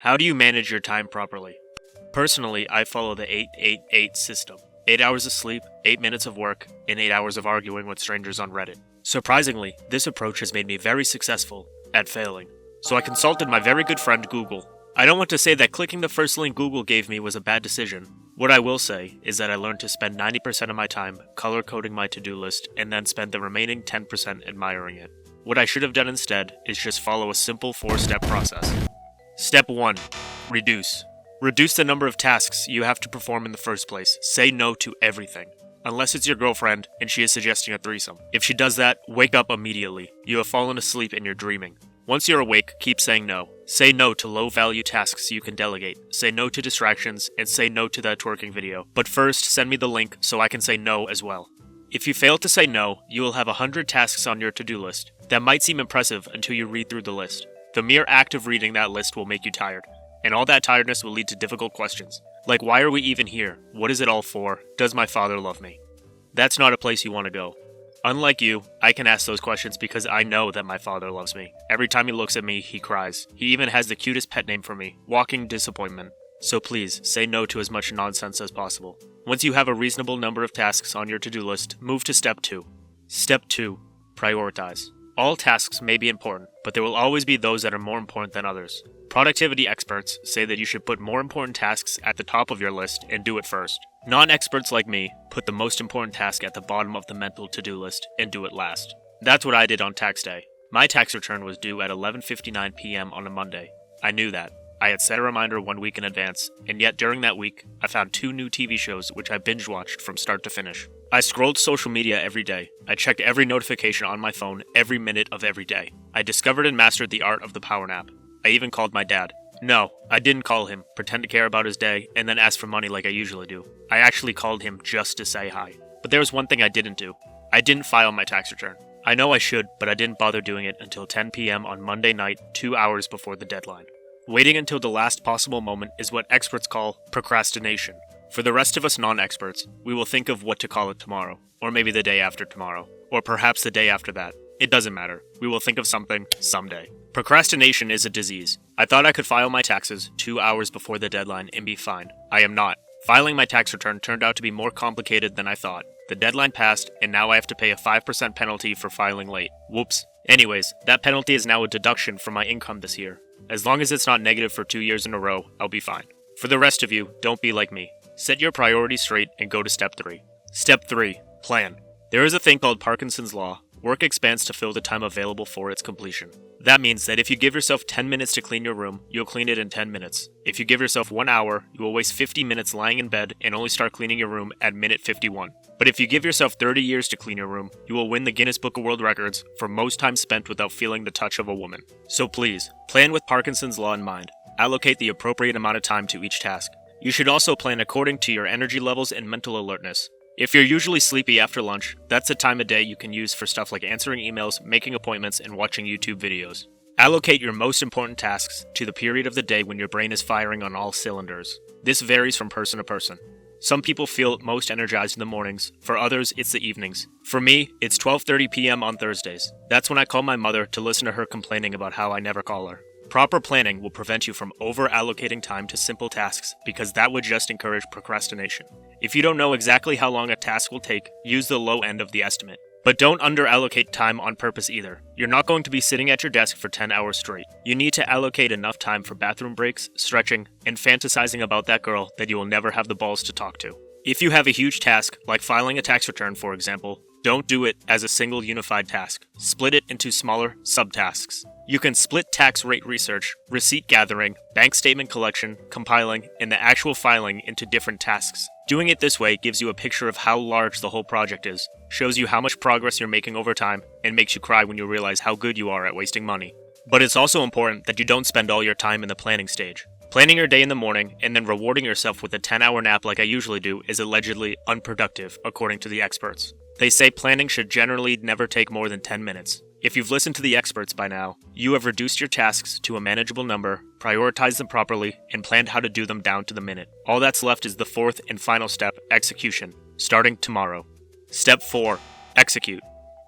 How do you manage your time properly? Personally, I follow the 8-8-8 system. 8 hours of sleep, 8 minutes of work, and 8 hours of arguing with strangers on Reddit. Surprisingly, this approach has made me very successful at failing. So I consulted my very good friend Google. I don't want to say that clicking the first link Google gave me was a bad decision. What I will say is that I learned to spend 90% of my time color-coding my to-do list and then spend the remaining 10% admiring it. What I should have done instead is just follow a simple 4-step process. Step 1. Reduce. Reduce the number of tasks you have to perform in the first place. Say no to everything. Unless it's your girlfriend and she is suggesting a threesome. If she does that, wake up immediately. You have fallen asleep and you're dreaming. Once you're awake, keep saying no. Say no to low-value tasks you can delegate. Say no to distractions, and say no to that twerking video. But first, send me the link so I can say no as well. If you fail to say no, you will have 100 tasks on your to-do list. That might seem impressive until you read through the list. The mere act of reading that list will make you tired. And all that tiredness will lead to difficult questions. Like, why are we even here? What is it all for? Does my father love me? That's not a place you want to go. Unlike you, I can ask those questions because I know that my father loves me. Every time he looks at me, he cries. He even has the cutest pet name for me, Walking Disappointment. So please, say no to as much nonsense as possible. Once you have a reasonable number of tasks on your to-do list, move to Step 2. Step 2. Prioritize. All tasks may be important, but there will always be those that are more important than others. Productivity experts say that you should put more important tasks at the top of your list and do it first. Non-experts like me put the most important task at the bottom of the mental to-do list and do it last. That's what I did on tax day. My tax return was due at 11:59 p.m. on a Monday. I knew that. I had set a reminder 1 week in advance, and yet during that week, I found 2 new TV shows which I binge-watched from start to finish. I scrolled social media every day. I checked every notification on my phone every minute of every day. I discovered and mastered the art of the power nap. I even called my dad. No, I didn't call him, pretend to care about his day, and then ask for money like I usually do. I actually called him just to say hi. But there was one thing I didn't do. I didn't file my tax return. I know I should, but I didn't bother doing it until 10 p.m. on Monday night, 2 hours before the deadline. Waiting until the last possible moment is what experts call procrastination. For the rest of us non-experts, we will think of what to call it tomorrow, or maybe the day after tomorrow, or perhaps the day after that. It doesn't matter. We will think of something someday. Procrastination is a disease. I thought I could file my taxes 2 hours before the deadline and be fine. I am not. Filing my tax return turned out to be more complicated than I thought. The deadline passed, and now I have to pay a 5% penalty for filing late. Whoops. Anyways, that penalty is now a deduction from my income this year. As long as it's not negative for 2 years in a row, I'll be fine. For the rest of you, don't be like me. Set your priorities straight and go to Step 3. Step 3. Plan. There is a thing called Parkinson's Law. Work expands to fill the time available for its completion. That means that if you give yourself 10 minutes to clean your room, you'll clean it in 10 minutes. If you give yourself 1 hour, you will waste 50 minutes lying in bed and only start cleaning your room at minute 51. But if you give yourself 30 years to clean your room, you will win the Guinness Book of World Records for most time spent without feeling the touch of a woman. So please, plan with Parkinson's Law in mind. Allocate the appropriate amount of time to each task. You should also plan according to your energy levels and mental alertness. If you're usually sleepy after lunch, that's the time of day you can use for stuff like answering emails, making appointments, and watching YouTube videos. Allocate your most important tasks to the period of the day when your brain is firing on all cylinders. This varies from person to person. Some people feel most energized in the mornings, for others it's the evenings. For me, it's 12:30 p.m. on Thursdays. That's when I call my mother to listen to her complaining about how I never call her. Proper planning will prevent you from over-allocating time to simple tasks because that would just encourage procrastination. If you don't know exactly how long a task will take, use the low end of the estimate. But don't under-allocate time on purpose either. You're not going to be sitting at your desk for 10 hours straight. You need to allocate enough time for bathroom breaks, stretching, and fantasizing about that girl that you will never have the balls to talk to. If you have a huge task, like filing a tax return for example, don't do it as a single unified task. Split it into smaller subtasks. You can split tax rate research, receipt gathering, bank statement collection, compiling, and the actual filing into different tasks. Doing it this way gives you a picture of how large the whole project is, shows you how much progress you're making over time, and makes you cry when you realize how good you are at wasting money. But it's also important that you don't spend all your time in the planning stage. Planning your day in the morning and then rewarding yourself with a 10-hour nap like I usually do is allegedly unproductive, according to the experts. They say planning should generally never take more than 10 minutes. If you've listened to the experts by now, you have reduced your tasks to a manageable number, prioritized them properly, and planned how to do them down to the minute. All that's left is the fourth and final step, execution, starting tomorrow. Step 4. Execute.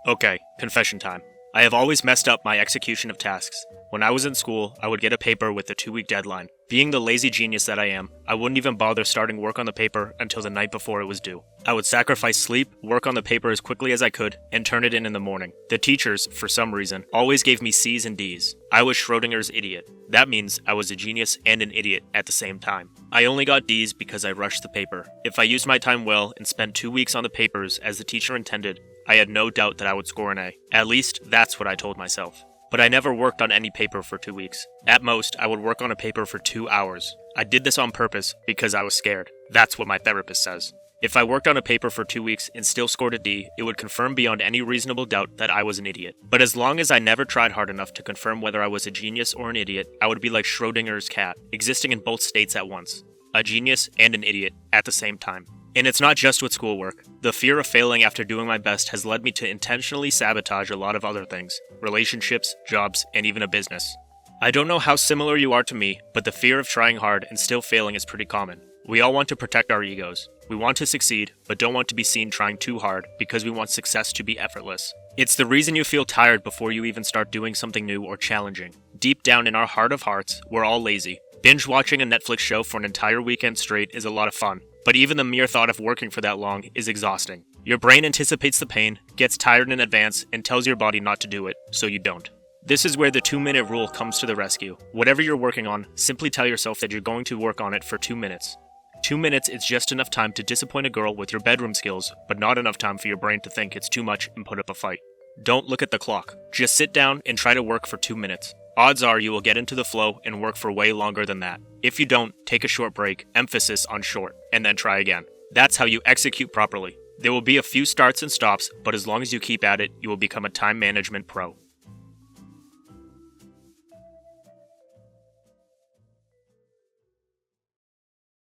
Okay, confession time. I have always messed up my execution of tasks. When I was in school, I would get a paper with a 2-week deadline. Being the lazy genius that I am, I wouldn't even bother starting work on the paper until the night before it was due. I would sacrifice sleep, work on the paper as quickly as I could, and turn it in the morning. The teachers, for some reason, always gave me C's and D's. I was Schrodinger's idiot. That means I was a genius and an idiot at the same time. I only got D's because I rushed the paper. If I used my time well and spent 2 weeks on the papers as the teacher intended, I had no doubt that I would score an A. At least, that's what I told myself. But I never worked on any paper for 2 weeks. At most, I would work on a paper for 2 hours. I did this on purpose because I was scared. That's what my therapist says. If I worked on a paper for 2 weeks and still scored a D, it would confirm beyond any reasonable doubt that I was an idiot. But as long as I never tried hard enough to confirm whether I was a genius or an idiot, I would be like Schrodinger's cat, existing in both states at once. A genius and an idiot at the same time. And it's not just with schoolwork. The fear of failing after doing my best has led me to intentionally sabotage a lot of other things. Relationships, jobs, and even a business. I don't know how similar you are to me, but the fear of trying hard and still failing is pretty common. We all want to protect our egos. We want to succeed, but don't want to be seen trying too hard because we want success to be effortless. It's the reason you feel tired before you even start doing something new or challenging. Deep down in our heart of hearts, we're all lazy. Binge watching a Netflix show for an entire weekend straight is a lot of fun. But even the mere thought of working for that long is exhausting. Your brain anticipates the pain, gets tired in advance, and tells your body not to do it, so you don't. This is where the 2-minute rule comes to the rescue. Whatever you're working on, simply tell yourself that you're going to work on it for 2 minutes. 2 minutes is just enough time to disappoint a girl with your bedroom skills, but not enough time for your brain to think it's too much and put up a fight. Don't look at the clock. Just sit down and try to work for 2 minutes. Odds are you will get into the flow and work for way longer than that. If you don't, take a short break, emphasis on short, and then try again. That's how you execute properly. There will be a few starts and stops, but as long as you keep at it, you will become a time management pro.